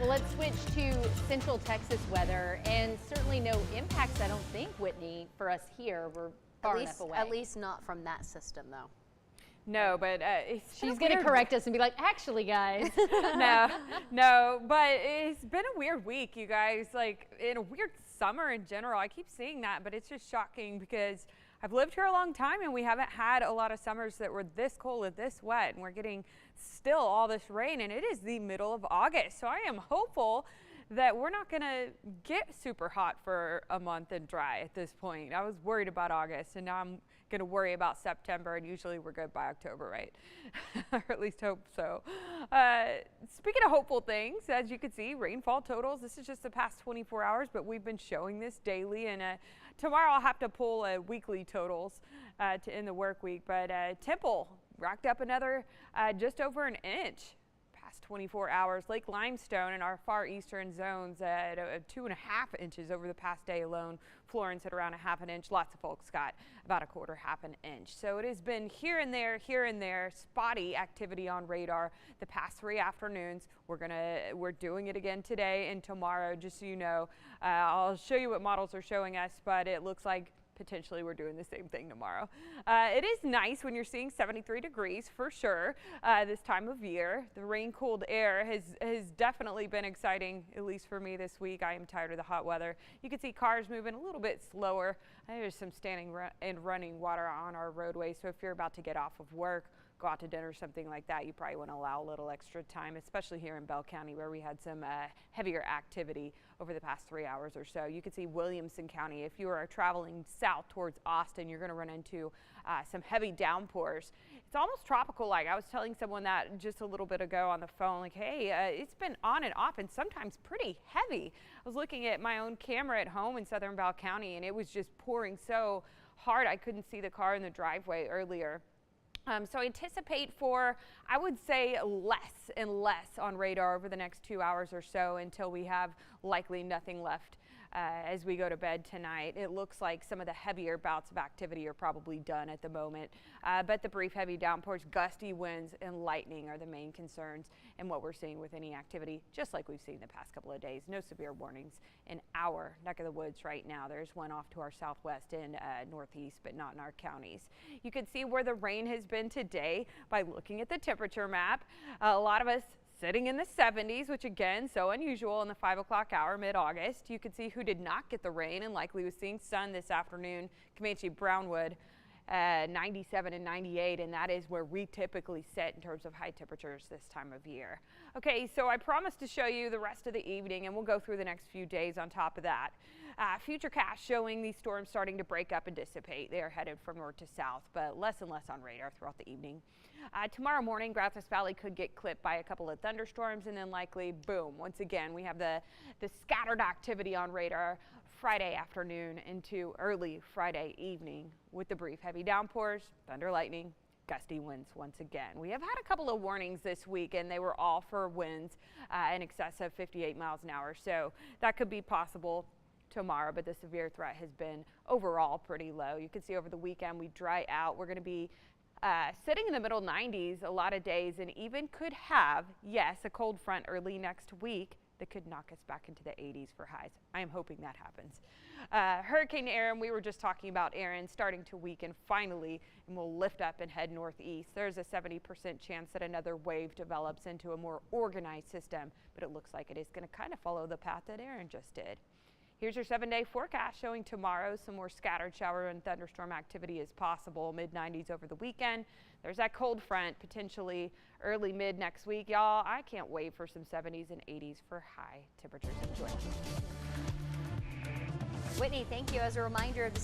Well, let's switch to Central Texas weather, and certainly no impacts, I don't think, Whitney, for us here. We're far enough away. At least not from that system, though. No, but she's going to correct us and be like, actually, guys. no, but it's been a weird week, you guys, like in a weird summer in general. I keep seeing that, but it's just shocking because I've lived here a long time and we haven't had a lot of summers that were this cold and this wet, and we're getting still all this rain, and it is the middle of August. So I am hopeful that we're not going to get super hot for a month and dry at this point. I was worried about August, and now I'm going to worry about September, and usually we're good by October, right? Or at least hope so. Speaking of hopeful things, as you can see, rainfall totals, this is just the past 24 hours, but we've been showing this daily, and tomorrow I'll have to pull weekly totals to end the work week, but Temple racked up another just over an inch. 24 hours. Lake Limestone in our far eastern zones at 2.5 inches over the past day alone. Florence at around 1/2 inch. Lots of folks got about 1/4 inch. So it has been here and there, spotty activity on radar the past 3 afternoons. We're doing it again today and tomorrow, just so you know. I'll show you what models are showing us, but it looks like potentially we're doing the same thing tomorrow. It is nice when you're seeing 73 degrees for sure this time of year. The rain-cooled air has definitely been exciting, at least for me this week. I am tired of the hot weather. You can see cars moving a little bit slower. There's some standing and running water on our roadway, so if you're about to get off of work, go out to dinner, something like that, you probably want to allow a little extra time, especially here in Bell County where we had some heavier activity over the past 3 hours or so. You can see Williamson County. If you are traveling south towards Austin, you're going to run into some heavy downpours. It's almost tropical-like. I was telling someone that just a little bit ago on the phone, like, hey, it's been on and off and sometimes pretty heavy. I was looking at my own camera at home in southern Bell County, and it was just pouring so hard I couldn't see the car in the driveway earlier. So anticipate for, I would say, less and less on radar over the next 2 hours or so until we have likely nothing left as we go to bed tonight. It looks like some of the heavier bouts of activity are probably done at the moment, but the brief heavy downpours, gusty winds, and lightning are the main concerns and what we're seeing with any activity, just like we've seen the past couple of days. No severe warnings in our neck of the woods right now. There's one off to our southwest and northeast, but not in our counties. You can see where the rain has been today by looking at the temperature map. A lot of us sitting in the 70s, which again, so unusual in the 5 o'clock hour mid-August. You can see who did not get the rain and likely was seeing sun this afternoon. Comanche Brownwood 97 and 98, and that is where we typically sit in terms of high temperatures this time of year. Okay, so I promised to show you the rest of the evening, and we'll go through the next few days on top of that. Futurecast showing these storms starting to break up and dissipate. They are headed from north to south, but less and less on radar throughout the evening. Tomorrow morning, Brazos Valley could get clipped by a couple of thunderstorms, and then likely, boom, once again, we have the scattered activity on radar Friday afternoon into early Friday evening with the brief heavy downpours, thunder, lightning, gusty winds once again. We have had a couple of warnings this week, and they were all for winds in excess of 58 miles an hour, so that could be possible tomorrow, but the severe threat has been overall pretty low. You can see over the weekend we dry out. We're going to be sitting in the middle 90s a lot of days, and even could have, yes, a cold front early next week that could knock us back into the 80s for highs. I am hoping that happens. Hurricane Erin, we were just talking about Erin starting to weaken finally, and will lift up and head northeast. There's a 70% chance that another wave develops into a more organized system, but it looks like it is going to kind of follow the path that Erin just did. Here's your 7-day forecast showing tomorrow some more scattered shower and thunderstorm activity is possible, mid-90s over the weekend. There's that cold front potentially early mid next week. Y'all, I can't wait for some 70s and 80s for high temperatures. Enjoy. Whitney, thank you. As a reminder of the